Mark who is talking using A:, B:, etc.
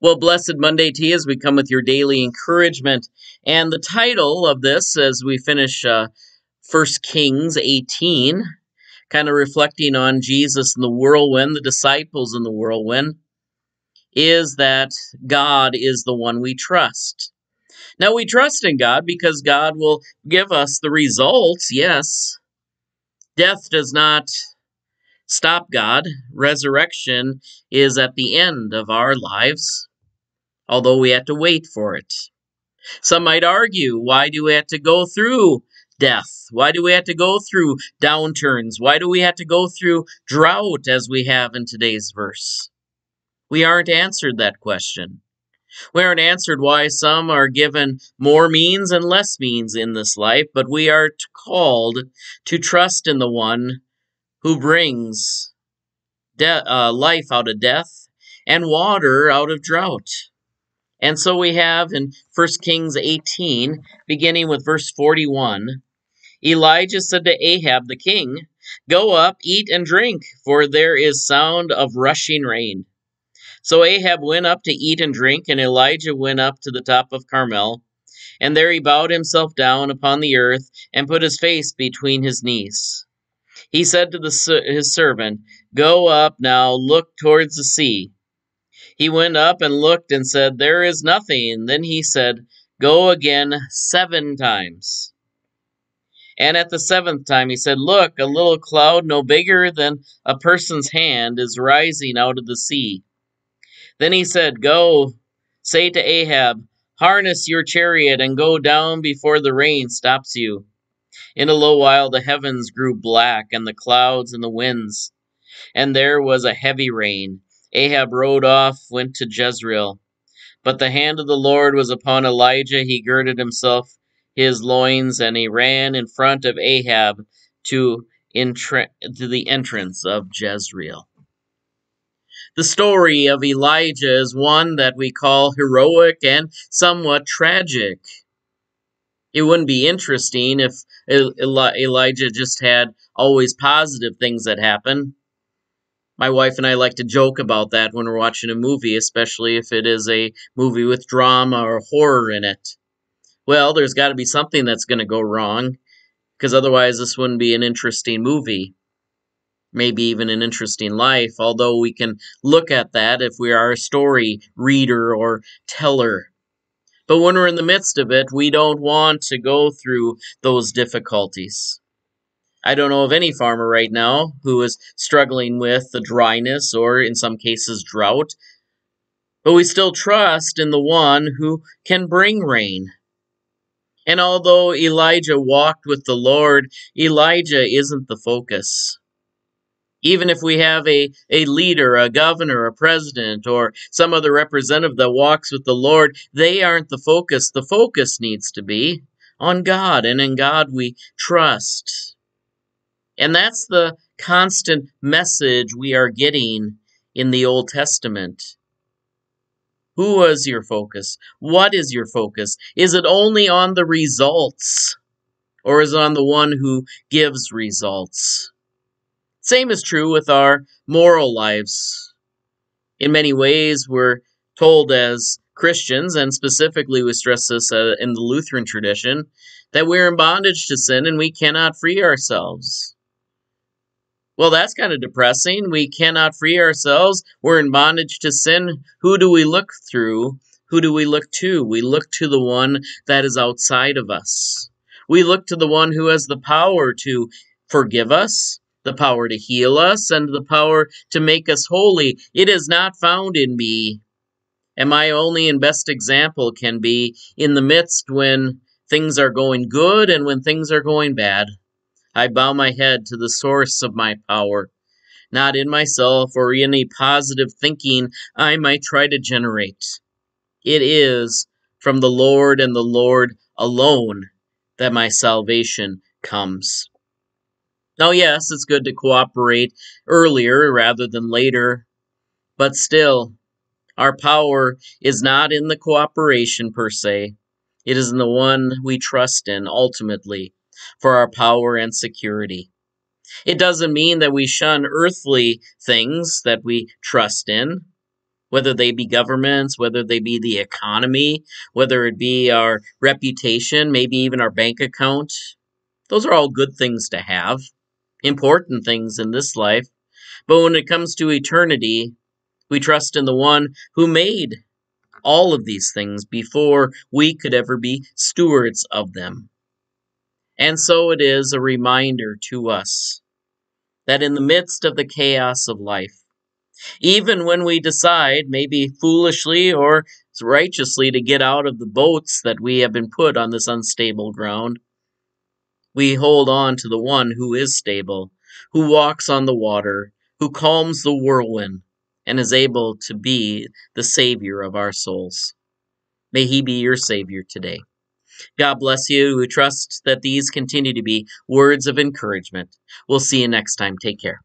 A: Well, blessed Monday to you as we come with your daily encouragement. And the title of this, as we finish 1 Kings 18, kind of reflecting on Jesus in the whirlwind, the disciples in the whirlwind, is that God is the one we trust. Now, we trust in God because God will give us the results, yes. Death does not stop God. Resurrection is at the end of our lives, although we have to wait for it. Some might argue, why do we have to go through death? Why do we have to go through downturns? Why do we have to go through drought as we have in today's verse? We aren't answered that question. We aren't answered why some are given more means and less means in this life, but we are called to trust in the one who brings life out of death and water out of drought. And so we have in 1 Kings 18, beginning with verse 41, Elijah said to Ahab the king, "Go up, eat and drink, for there is sound of rushing rain." So Ahab went up to eat and drink, and Elijah went up to the top of Carmel. And there he bowed himself down upon the earth and put his face between his knees. He said to his servant, "Go up now, look towards the sea." He went up and looked and said, "There is nothing." Then he said, "Go again 7 times. And at the 7th time he said, "Look, a little cloud no bigger than a person's hand is rising out of the sea." Then he said, "Go, say to Ahab, harness your chariot and go down before the rain stops you." In a little while the heavens grew black, and the clouds and the winds, and there was a heavy rain. Ahab rode off, went to Jezreel. But the hand of the Lord was upon Elijah. He girded himself his loins, and he ran in front of Ahab to the entrance of Jezreel. The story of Elijah is one that we call heroic and somewhat tragic. It wouldn't be interesting if Elijah just had always positive things that happen. My wife and I like to joke about that when we're watching a movie, especially if it is a movie with drama or horror in it. Well, there's got to be something that's going to go wrong, because otherwise this wouldn't be an interesting movie. Maybe even an interesting life, although we can look at that if we are a story reader or teller. But when we're in the midst of it, we don't want to go through those difficulties. I don't know of any farmer right now who is struggling with the dryness or, in some cases, drought. But we still trust in the one who can bring rain. And although Elijah walked with the Lord, Elijah isn't the focus. Even if we have a leader, a governor, a president, or some other representative that walks with the Lord, they aren't the focus. The focus needs to be on God, and in God we trust. And that's the constant message we are getting in the Old Testament. Who was your focus? What is your focus? Is it only on the results, or is it on the one who gives results? Same is true with our moral lives. In many ways, we're told as Christians, and specifically we stress this in the Lutheran tradition, that we're in bondage to sin and we cannot free ourselves. Well, that's kind of depressing. We cannot free ourselves. We're in bondage to sin. Who do we look through? Who do we look to? We look to the one that is outside of us. We look to the one who has the power to forgive us, the power to heal us, and the power to make us holy. It is not found in me. And my only and best example can be in the midst when things are going good and when things are going bad. I bow my head to the source of my power, not in myself or any positive thinking I might try to generate. It is from the Lord and the Lord alone that my salvation comes. Now, yes, it's good to cooperate earlier rather than later, but still, our power is not in the cooperation per se. It is in the one we trust in ultimately for our power and security. It doesn't mean that we shun earthly things that we trust in. whether they be governments, whether they be the economy, whether it be our reputation, maybe even our bank account. Those are all good things to have, important things in this life. But when it comes to eternity, we trust in the one who made all of these things before we could ever be stewards of them. And so it is a reminder to us that in the midst of the chaos of life, even when we decide, maybe foolishly or righteously, to get out of the boats that we have been put on this unstable ground, we hold on to the one who is stable, who walks on the water, who calms the whirlwind, and is able to be the Savior of our souls. May he be your Savior today. God bless you. We trust that these continue to be words of encouragement. We'll see you next time. Take care.